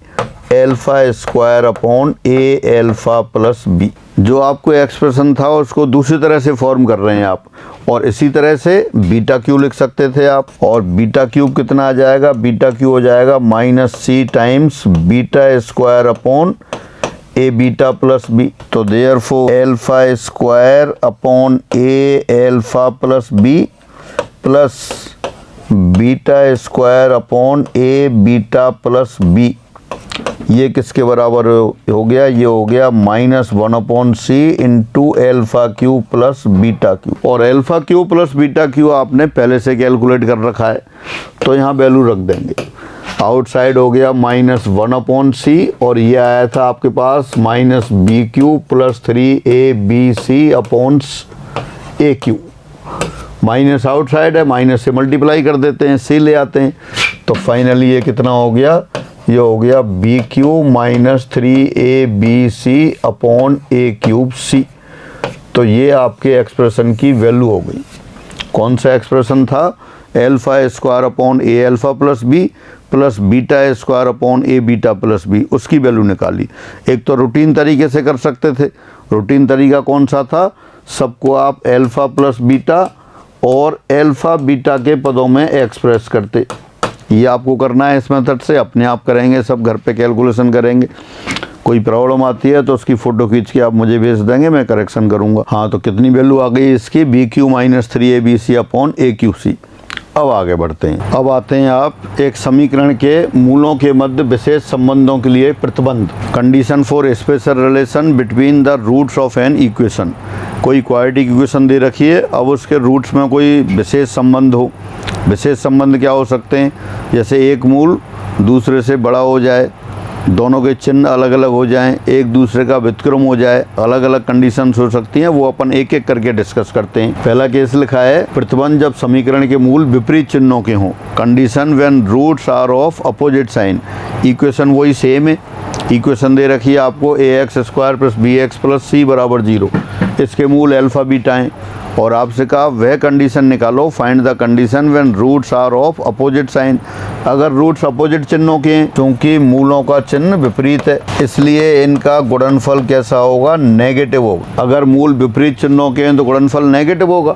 alpha square upon a alpha plus b. जो आपको एक्सप्रेशन था उसको दूसरी तरह से फॉर्म कर रहे हैं आप, और इसी तरह से बीटा क्यू लिख सकते थे आप, और बीटा क्यूब कितना आ जाएगा, बीटा क्यू हो जाएगा minus c times beta square upon a beta plus b. तो therefore alpha square upon a alpha plus b plus beta square upon a beta plus b, ये किसके बराबर हो गया, ये हो गया -1/c into alpha cube plus beta cube. और alpha cube plus beta cube आपने पहले से कैलकुलेट कर रखा है, तो यहाँ वैल्यू रख देंगे। आउटसाइड हो गया -1/c और ये आया था आपके पास -bq plus 3abc/a Q. Minus outside है, माइनस से मल्टीप्लाई कर देते हैं, c ले आते हैं, तो फाइनली ये कितना हो गया, ये हो गया bq माइनस 3abc/a³c। तो ये आपके एक्सप्रेशन की वैल्यू हो गई। कौन सा एक्सप्रेशन था, alpha square upon a alpha plus b plus beta square upon a beta plus b, उसकी वैल्यू निकाली। एक तो रूटीन तरीके से कर सकते थे। रूटीन तरीका कौन सा था, सबको आप एल्फा प्लस बीटा और एल्फा बीटा के पदों में एक्सप्रेस करते। ये आपको करना है इस मेथड से, अपने आप करेंगे, सब घर पे कैलकुलेशन करेंगे। कोई प्रॉब्लम आती है तो उसकी फ़ोटो खींच के आप मुझे भेज देंगे, मैं करेक्शन करूँगा। हाँ, तो कितनी वैल्यू आ गई इसकी, bq माइनस 3abc/a³c। अब आगे बढ़ते हैं। अब आते हैं आप एक समीकरण के मूलों के मध्य विशेष संबंधों के लिए प्रतिबंध। Condition for special relation between the roots of an equation. कोई क्वाड्रेटिक इक्वेशन दे रखी है, अब उसके रूट्स में कोई विशेष संबंध हो। विशेष संबंध क्या हो सकते हैं, जैसे एक मूल दूसरे से बड़ा हो जाए, दोनों के चिन्ह अलग अलग हो जाएं, एक दूसरे का व्युत्क्रम हो जाए, अलग अलग कंडीशंस हो सकती हैं, वो अपन एक एक करके डिस्कस करते हैं। पहला केस लिखा है, प्रतिबंध जब समीकरण के मूल विपरीत चिन्हों के हों। Condition when roots are of opposite sign. Equation वही सेम है, इक्वेशन दे रखी है आपको ax² + bx + c = 0। इसके मूल अल्फा बीटा हैं और आपसे कहा वह कंडीशन निकालो, find the condition when roots are of opposite sign. अगर रूट्स अपोजिट चिन्हों के हैं, क्योंकि मूलों का चिन्ह विपरीत है, इसलिए इनका गुणनफल कैसा होगा, नेगेटिव होगा। अगर मूल विपरीत चिन्हों के हैं तो गुणनफल नेगेटिव होगा।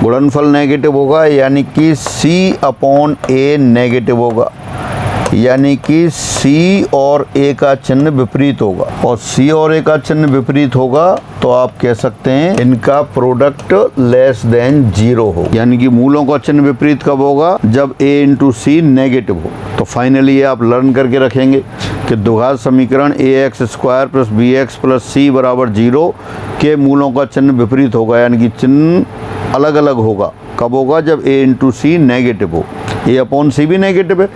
गुणनफल नेगेटिव होगा यानी कि c/a नेगेटिव होगा, यानी कि c और a का चिन्ह विपरीत होगा। और c और a का चिन्ह विपरीत होगा तो आप कह सकते हैं इनका प्रोडक्ट लेस देन 0 हो। यानी कि मूलों का चिन्ह विपरीत कब होगा, जब a × c नेगेटिव हो। तो फाइनली ये आप लर्न करके रखेंगे कि द्विघात समीकरण ax² + bx + c = 0 के मूलों का चिन्ह विपरीत होगा, यानी कि चिन्ह अलग अलग होगा। कब होगा, जब a × c नेगेटिव हो। a/c भी नेगेटिव है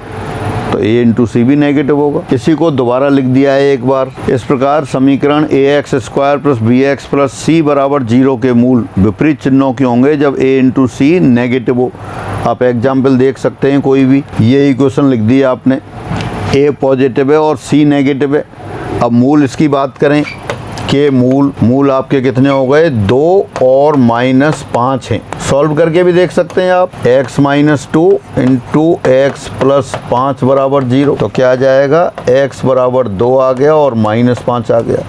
तो a × c भी नेगेटिव होगा। इसी को दोबारा लिख दिया है एक बार। इस प्रकार समीकरण ax² + bx + c = 0 के मूल विपरीत चिन्हों के होंगे जब a × c नेगेटिव हो। आप एग्जाम्पल देख सकते हैं कोई भी। ये इक्वेशन लिख दी आपने, a पॉजिटिव है और c नेगेटिव है। अब मूल इसकी बात करें कि मूल आपके कितने हो गए, 2 और -5 हैं। सॉल्व करके भी देख सकते हैं आप, x - 2 × x + 5 = 0। तो क्या आ जाएगा, x = 2 आ गया और -5 आ गया।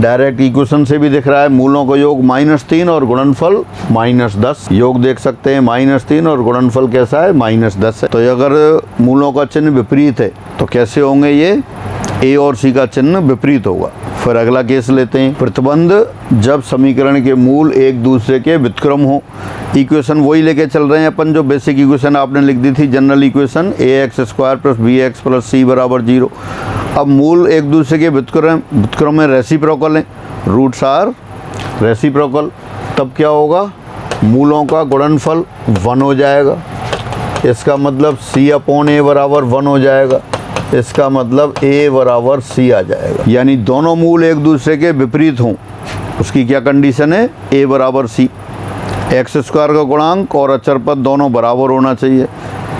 डायरेक्ट इक्वेशन से भी दिख रहा है, मूलों का योग -3 और गुणनफल -10। योग देख सकते हैं -3 और गुणनफल कैसा है, -10 है। तो अगर मूलों का चिन्ह विपरीत है तो कैसे होंगे ये, a और c का चिन्ह विपरीत होगा। फिर अगला केस लेते हैं, प्रतिबंध जब समीकरण के मूल एक दूसरे के व्युत्क्रम हो। इक्वेशन वही लेके चल रहे हैं अपन, जो बेसिक इक्वेशन आपने लिख दी थी, general equation ax² + bx + c = 0। अब मूल एक दूसरे के व्युत्क्रम में रेसिप्रोकल हैं, रूट्स आर रेसिप्रोकल। तब क्या होगा, मूलों का गुणनफल 1 हो जाएगा। इसका मतलब c/a = 1 हो जाएगा। इसका मतलब a = c आ जाएगा। यानी दोनों मूल एक दूसरे के विपरीत हों, उसकी क्या कंडीशन है, a = c। x² का गुणांक और अचर पद दोनों बराबर होना चाहिए।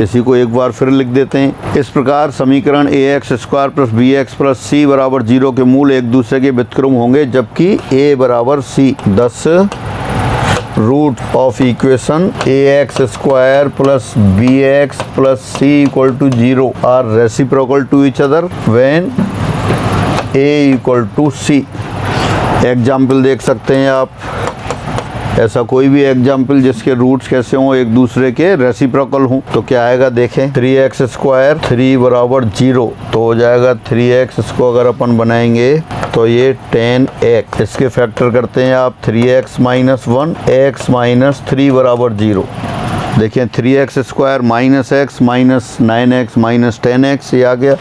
इसी को एक बार फिर लिख देते हैं। इस प्रकार समीकरण ax² + bx + c = 0 के मूल एक दूसरे के व्युत्क्रम होंगे जबकि a = c। Thus root of equation ax² + bx + c = 0 are reciprocal to each other when a = c। Example देख सकते हैं आप, ऐसा कोई भी एग्जाम्पल जिसके रूट्स कैसे हों, एक दूसरे के रेसिप्रोकल हों। तो क्या आएगा देखें, 3x² 3 = 0 तो हो जाएगा 3x। इसको अगर अपन बनाएंगे तो ये 10x। इसके फैक्टर करते हैं आप, 3x - 1 x - 3 = 0। देखें 3x² - x - 9x - 10x ये आ गया।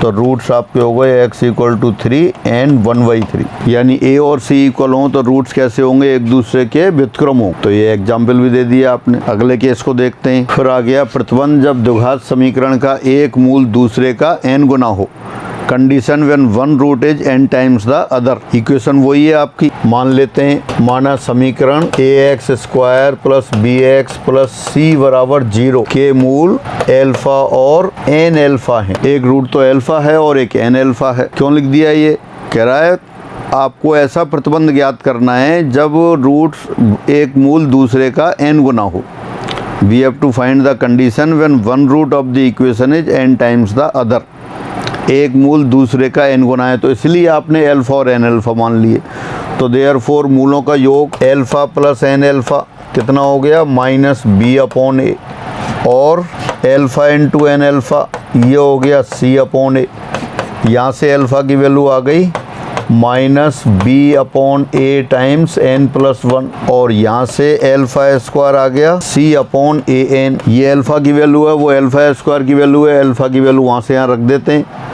तो रूट्स आपके हो गए x इक्वल टू 3 एंड 1/3, यानी a और c इक्वल हों तो रूट्स कैसे होंगे, एक दूसरे के व्युत्क्रम हो। तो ये एग्जाम्पल भी दे दिया आपने। अगले केस को देखते हैं। फिर आ गया प्रतिबंध जब द्विघात समीकरण का एक मूल दूसरे का n गुना हो, condition when one root is n times the other. Equation वही है आपकी। मान लेते हैं, माना समीकरण ax square plus bx plus c बराबर 0 के मूल एल्फा और n एल्फा है। एक रूट तो एल्फा है और एक n एल्फा है। क्यों लिख दिया, ये कह रहा है आपको ऐसा प्रतिबंध ज्ञात करना है जब रूट एक मूल दूसरे का n गुना हो। We have to find the condition when one root of the equation is n times the other. एक मूल दूसरे का n गुना है, तो इसलिए आपने एल्फा और n एल्फा मान लिए। तो देयरफॉर मूलों का योग एल्फा प्लस n एल्फा कितना हो गया, माइनस b अपॉन a, और एल्फा इंटू n एल्फा ये हो गया c अपॉन a। यहाँ से एल्फा की वैल्यू आ गई minus b upon a times n plus 1, और यहाँ से एल्फा स्क्वायर आ गया c अपॉन a n। ये एल्फा की वैल्यू है, वो एल्फा स्क्वायर की वैल्यू है। एल्फा की वैल्यू वहाँ से यहाँ रख देते हैं।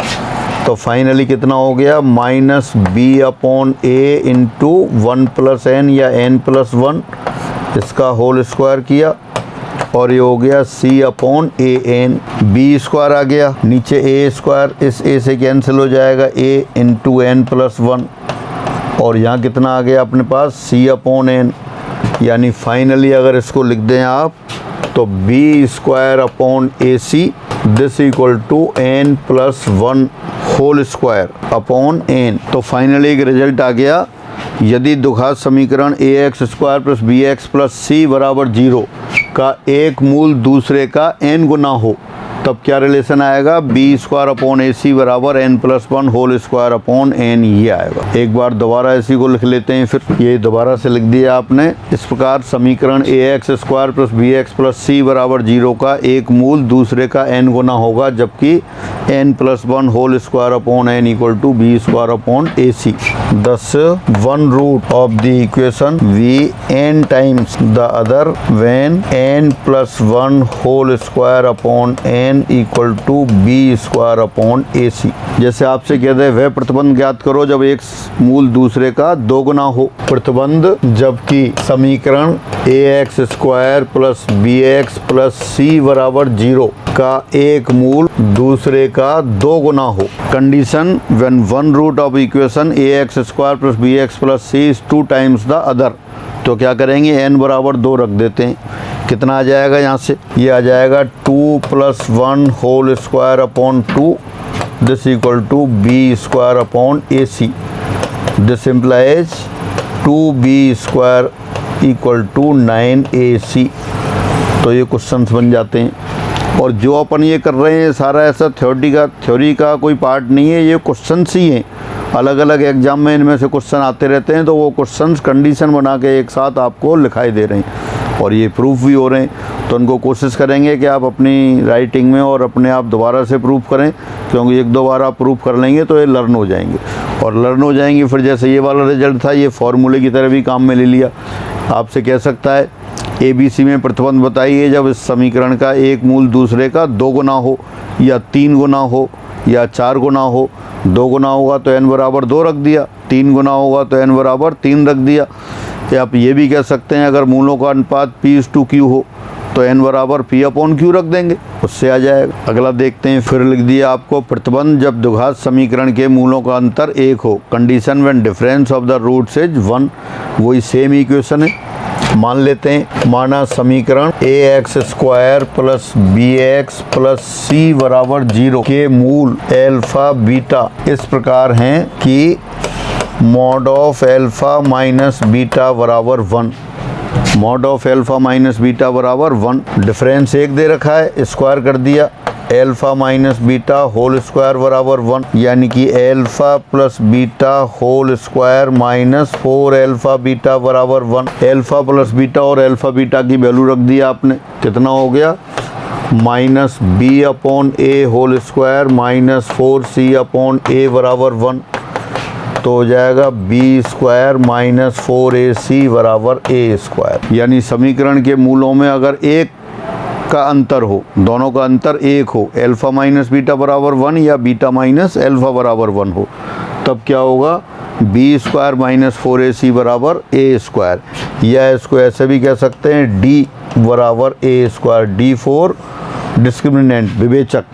तो फाइनली कितना हो गया, minus b upon a into 1 plus n या n प्लस 1, इसका होल स्क्वायर किया, और ये हो गया c upon a n। b square आ गया, नीचे a स्क्वायर, इस a से कैंसिल हो जाएगा, a इंटू n प्लस 1, और यहाँ कितना आ गया अपने पास, c अपॉन n। यानी फाइनली अगर इसको लिख दें आप तो b square upon a c this equal to n plus 1 whole square upon n। तो फाइनली एक रिजल्ट आ गया, यदि द्विघात समीकरण ax square plus bx plus c बराबर 0 का एक मूल दूसरे का n गुना हो, तब क्या रिलेशन आएगा, b square upon a c बराबर n plus 1 whole square upon n, ये आएगा। एक बार दोबारा इसी को लिख लेते हैं। फिर ये दोबारा से लिख दिया आपने इस प्रकार, समीकरण ax square plus bx plus c बराबर 0 का एक मूल दूसरे का n गुना होगा, जबकि n plus 1 whole square upon n equal to b square upon a c. Thus one root of the equation v n times the other when n plus 1 whole square upon n equal to b square upon ac। जैसे आपसे कहते हैं वह प्रतिबंध ज्ञात करो जब एक मूल दूसरे का 2 गुना हो। प्रतिबंध जबकि समीकरण ax square plus bx plus c बराबर 0 का एक मूल दूसरे का 2 गुना हो। Condition when one root of equation ax square plus bx plus c is 2 times the other. तो क्या करेंगे, n बराबर 2 रख देते हैं। कितना आ जाएगा यहाँ से, ये आ जाएगा 2 plus 1 whole square upon 2 this equal to b square upon a c. This implies 2b square equal to 9ac। तो ये क्वेश्चंस बन जाते हैं। और जो अपन ये कर रहे हैं सारा ऐसा थ्योरी का कोई पार्ट नहीं है, ये क्वेश्चंस ही हैं। अलग अलग एग्जाम में इनमें से क्वेश्चन आते रहते हैं, तो वो क्वेश्चंस कंडीशन बना के एक साथ आपको लिखाई दे रहे हैं और ये प्रूफ भी हो रहे हैं। तो उनको कोशिश करेंगे कि आप अपनी राइटिंग में और अपने आप दोबारा से प्रूफ करें, क्योंकि एक दो बार आप प्रूफ कर लेंगे तो ये लर्न हो जाएंगे, और लर्न हो जाएंगे फिर जैसे ये वाला रिजल्ट था, ये फार्मूले की तरह भी काम में ले लिया। आपसे कह सकता है ABC में प्रतिबंध बताइए जब इस समीकरण का एक मूल दूसरे का 2 गुना हो, या 3 गुना हो, या 4 गुना हो। 2 गुना होगा तो n बराबर 2 रख दिया, 3 गुना होगा तो n बराबर 3 रख दिया। या आप ये भी कह सकते हैं अगर मूलों का अनुपात p/q हो तो n बराबर p अपॉन q रख देंगे, उससे आ जाएगा। अगला देखते हैं। फिर लिख दिया आपको प्रतिबंध जब द्विघात समीकरण के मूलों का अंतर 1 हो, condition when difference of the roots is 1। वही सेम इक्वेशन है। मान लेते हैं, माना समीकरण ax square plus bx plus c बराबर 0 के मूल एल्फा बीटा इस प्रकार हैं कि mod of alpha minus beta बराबर 1। Mod of alpha minus beta बराबर 1। डिफरेंस 1 दे रखा है, स्क्वायर कर दिया, alpha minus beta whole square बराबर 1, यानी कि alpha plus beta whole square minus 4 alpha beta बराबर 1। एल्फा प्लस बीटा और एल्फा बीटा की वैल्यू रख दिया आपने, कितना हो गया, minus b upon a whole square minus 4c upon a बराबर 1। तो हो जाएगा b स्क्वायर माइनस 4ac बराबर a स्क्वायर। यानी समीकरण के मूलों में अगर एक का अंतर हो, दोनों का अंतर 1 हो, अल्फ़ा माइनस बीटा बराबर 1 या बीटा माइनस अल्फ़ा बराबर 1 हो, तब क्या होगा, बी स्क्वायर माइनस 4ac बराबर ए स्क्वायर, या इसको ऐसे भी कह सकते हैं डी बराबर a square, D for discriminant, विवेचक।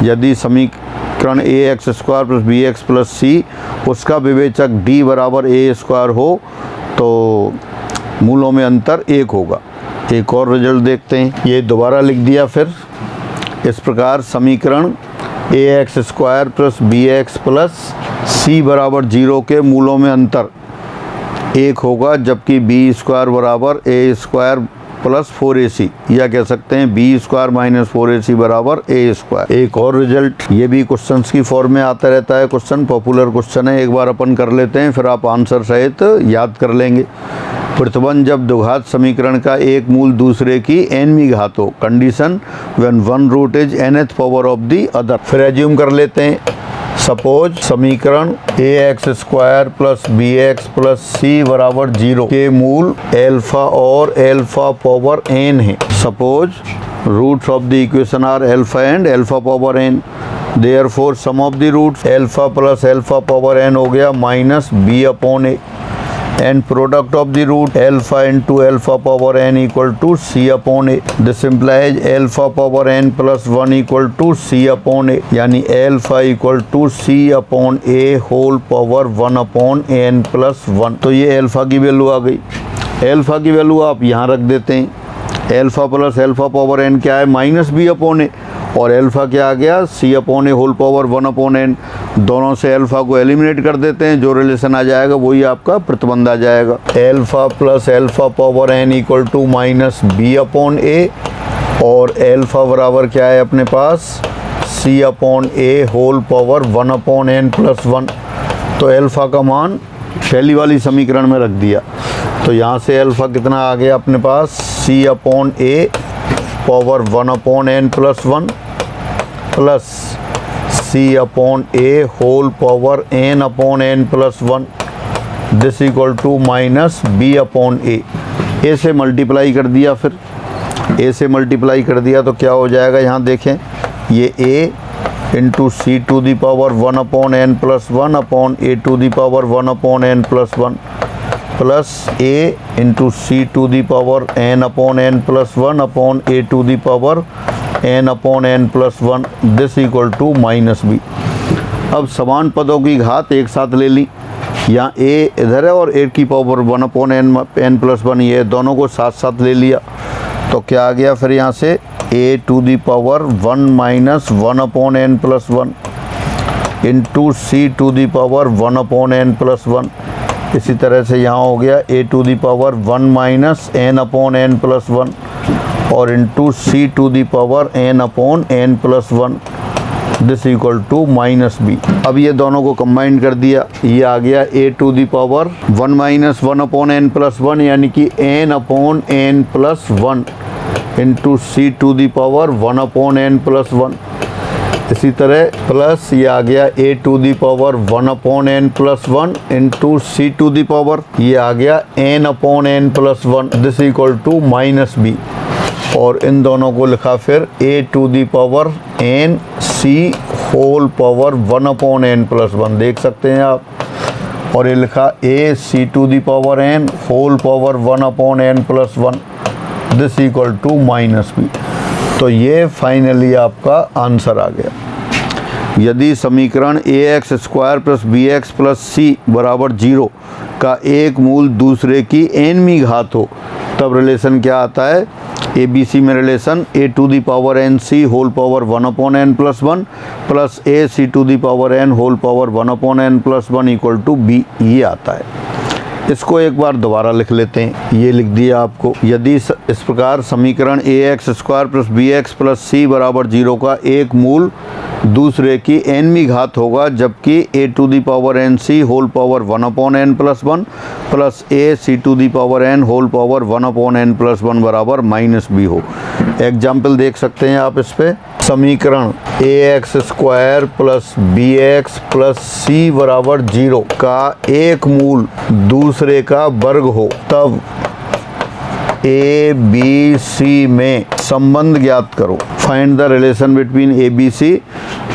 यदि समीकरण a x square plus b x plus c उसका विवेचक डी बराबर ए स्क्वायर हो तो मूलों में अंतर 1 होगा। एक और रिजल्ट देखते हैं, ये दोबारा लिख दिया फिर इस प्रकार, समीकरण a x square plus b x plus c बराबर 0 के मूलों में अंतर 1 होगा, जबकि बी स्क्वायर बराबर ए स्क्वायर प्लस 4ac, या कह सकते हैं बी स्क्वायर माइनस 4ac बराबर ए स्क्वायर। एक और रिजल्ट, ये भी क्वेश्चंस की फॉर्म में आता रहता है, क्वेश्चन पॉपुलर क्वेश्चन है, एक बार अपन कर लेते हैं फिर आप आंसर सहित याद कर लेंगे। प्रतिबंध जब द्विघात समीकरण का एक मूल दूसरे की nवीं घात हो, condition when one root is nth power of the other. फिर एज्यूम कर लेते हैं, सपोज समीकरण a x square plus b x plus c बराबर 0 के मूल एल्फा और एल्फा पावर n है। Suppose roots of the equation are alpha and alpha power n, therefore sum of the roots alpha plus alpha power n हो गया minus b upon a, and product of the root alpha into alpha power n equal to c upon a. This implies alpha power n plus 1 equal to c upon a, यानी alpha equal to c upon a whole power 1 upon n plus 1। तो ये alpha की value आ गई। alpha की value आप यहाँ रख देते हैं, alpha plus alpha power n क्या है, माइनस बी अपॉन ए, और एल्फ़ा क्या आ गया, सी upon a whole power 1 upon N. दोनों से एल्फ़ा को एलिमिनेट कर देते हैं, जो रिलेशन आ जाएगा वही आपका प्रतिबंध आ जाएगा। Alpha plus alpha power n equal to minus b upon a, और एल्फ़ा बराबर क्या है अपने पास, c upon a whole power 1 upon n plus 1। तो एल्फ़ा का मान पहली वाली समीकरण में रख दिया, तो यहाँ से एल्फ़ा कितना आ गया अपने पास, c upon a power 1 upon n plus 1 plus c upon a whole power n upon n plus 1, this equal to minus b upon a से मल्टीप्लाई कर दिया। फिर ए से मल्टीप्लाई कर दिया तो क्या हो जाएगा, यहाँ देखें, ये a into c to the power 1 upon n plus 1 upon a to the power 1 upon n plus 1 plus a into c to the power n upon n plus 1 upon a to the power n upon n plus 1, this equal to minus b. अब समान पदों की घात एक साथ ले ली, यहाँ ए इधर है और ए की पावर 1 अपॉन एन प्लस 1 ये दोनों को साथ साथ ले लिया, तो क्या आ गया फिर यहाँ से a to the power 1 minus 1 upon n plus 1 into c to the power 1 upon n plus 1। इसी तरह से यहाँ हो गया a to the power 1 minus n upon n plus 1 और into c to the power n upon n plus 1, this equal to minus b. अब ये दोनों को कंबाइन कर दिया, ये आ गया a to the power 1 minus 1 upon n plus 1 यानी कि n upon n plus 1 into c to the power 1 upon n plus 1। इसी तरह प्लस ये आ गया a to the power 1 upon n plus 1 into c to the power ये आ गया n upon n plus 1, this equal to minus b. और इन दोनों को लिखा फिर a to the power n c whole power 1 upon n plus 1, देख सकते हैं आप, और ये लिखा a c to the power n whole power 1 upon n plus 1, this equal to minus b. तो ये फाइनली आपका आंसर आ गया। यदि समीकरण a x square plus b x plus c बराबर 0 का एक मूल दूसरे की nवीं घात हो, तब रिलेशन क्या आता है, ए बी सी में relation a to the power n c whole power 1 upon n plus 1 plus a c to the power n whole power 1 upon n plus 1 equal to b, ये आता है। इसको एक बार दोबारा लिख लेते हैं, ये लिख दिया आपको। यदि इस प्रकार समीकरण a x square plus b x plus c बराबर 0 का एक मूल दूसरे की nवीं घात होगा, जबकि a to the power n c whole power 1 upon n plus 1 plus a c to the power n whole power 1 upon n plus 1 बराबर माइनस बी हो। एग्जाम्पल देख सकते हैं आप इस पे, समीकरण a x square plus b x plus c बराबर 0 का एक मूल दूसरे का वर्ग हो, तब ए बी सी में संबंध ज्ञात करो। Find the relation between a b c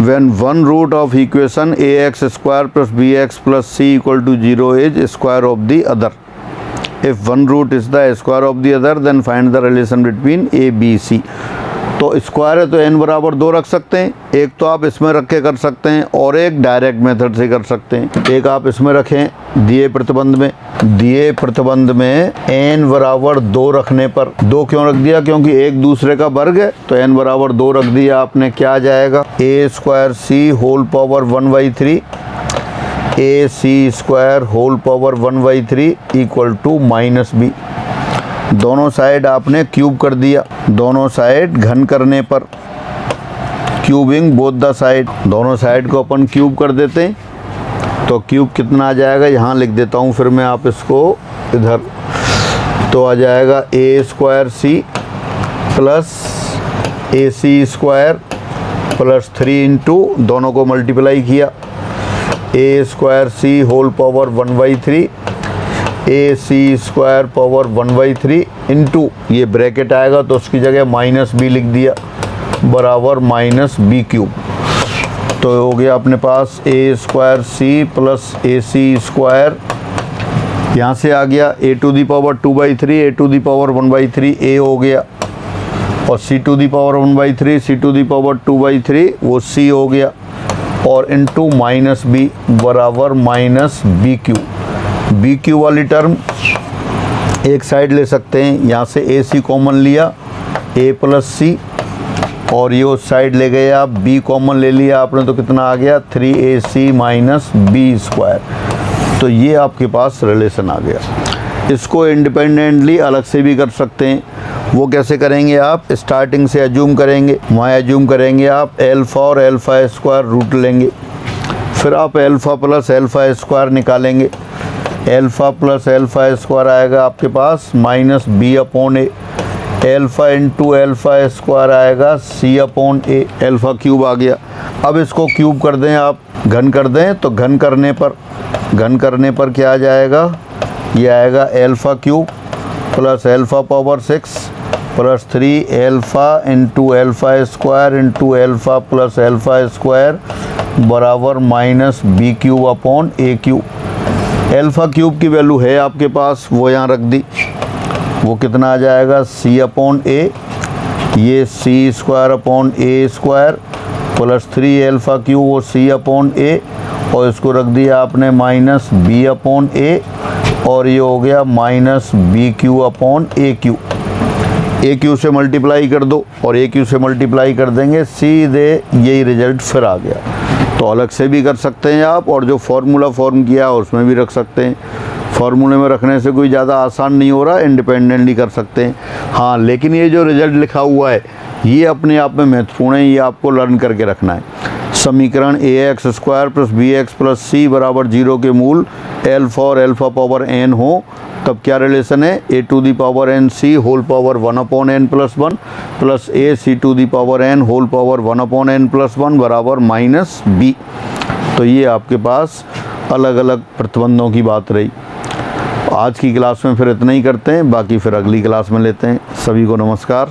when one root of equation a x square plus b x plus c equal to 0 is square of the other. If one root is the square of the other then find the relation between a b c. तो square है तो n बराबर 2 रख सकते हैं, एक तो आप इसमें रख के कर सकते हैं और एक डायरेक्ट मेथड से कर सकते हैं। एक आप इसमें रखें दिए प्रतिबंध में n बराबर 2 रखने पर, 2 क्यों रख दिया, क्योंकि एक दूसरे का वर्ग है, तो n बराबर 2 रख दिया आपने। क्या आ जाएगा, a square c whole power 1/3 a c square whole power 1/3 equal to -b। दोनों साइड आपने क्यूब कर दिया, दोनों साइड घन करने पर क्यूबिंग बोथ द साइड, दोनों साइड को अपन क्यूब कर देते हैं। तो क्यूब कितना आ जाएगा, यहाँ लिख देता हूँ फिर मैं, आप इसको इधर, तो आ जाएगा ए square c plus a c square plus 3 into दोनों को मल्टीप्लाई किया, ए square c whole power 1/3 a c square power 1/3 into ये ब्रैकेट आएगा तो उसकी जगह -b लिख दिया बराबर -b क्यूब। तो हो गया अपने पास a square c plus a c square, यहाँ से आ गया a to the power 2/3 a to the power 1/3 a हो गया, और c to the power 1/3 c to the power 2/3 वो c हो गया, और इंटू -b बराबर -b क्यूब। बी क्यू वाली टर्म एक साइड ले सकते हैं, यहाँ से ए सी कॉमन लिया a प्लस सी, और ये उस साइड ले गए आप b कॉमन ले लिया आपने, तो कितना आ गया 3ac माइनस बी स्क्वायर। तो ये आपके पास रिलेशन आ गया। इसको इंडिपेंडेंटली अलग से भी कर सकते हैं। वो कैसे करेंगे, आप स्टार्टिंग से एज्यूम करेंगे, वहाँ एज्यूम करेंगे आप एल्फ़ा और एल्फ़ा स्क्वायर रूट लेंगे, फिर आप एल्फ़ा प्लस एल्फ़ा स्क्वायर निकालेंगे, एल्फ़ा प्लस एल्फ़ा स्क्वायर आएगा आपके पास -b/a, alpha into alpha square आएगा c/a, एल्फ़ा क्यूब आ गया। अब इसको क्यूब कर दें आप, घन कर दें, तो घन करने पर क्या आ जाएगा, ये आएगा alpha cube plus alpha power 6 plus 3 alpha into alpha square into alpha plus alpha square बराबर -b क्यूब/a क्यूब। एल्फ़ा क्यूब की वैल्यू है आपके पास, वो यहाँ रख दी, वो कितना आ जाएगा c/a, ये c स्क्वायर/a स्क्वायर प्लस 3 एल्फ़ा क्यूब वो c/a, और इसको रख दिया आपने -b/a, और ये हो गया -b क्यूब/a क्यूब। a क्यूब से मल्टीप्लाई कर दो और a क्यूब से मल्टीप्लाई कर देंगे, सीधे यही रिजल्ट फिर आ गया। तो अलग से भी कर सकते हैं आप, और जो फार्मूला फॉर्म किया उसमें भी रख सकते हैं। फार्मूले में रखने से कोई ज़्यादा आसान नहीं हो रहा, इंडिपेंडेंटली कर सकते हैं। हाँ, लेकिन ये जो रिजल्ट लिखा हुआ है ये अपने आप में महत्वपूर्ण है, ये आपको लर्न करके रखना है। समीकरण ax square plus bx plus c बराबर 0 के मूल एल्फ़ा और एल्फ़ा पावर n हो, तब क्या रिलेशन है, a to the power n c whole power 1/n plus 1 plus a c to the power n whole power 1/n plus 1 बराबर -b। तो ये आपके पास अलग अलग प्रतिबंधों की बात रही। आज की क्लास में फिर इतना ही करते हैं, बाकी फिर अगली क्लास में लेते हैं। सभी को नमस्कार।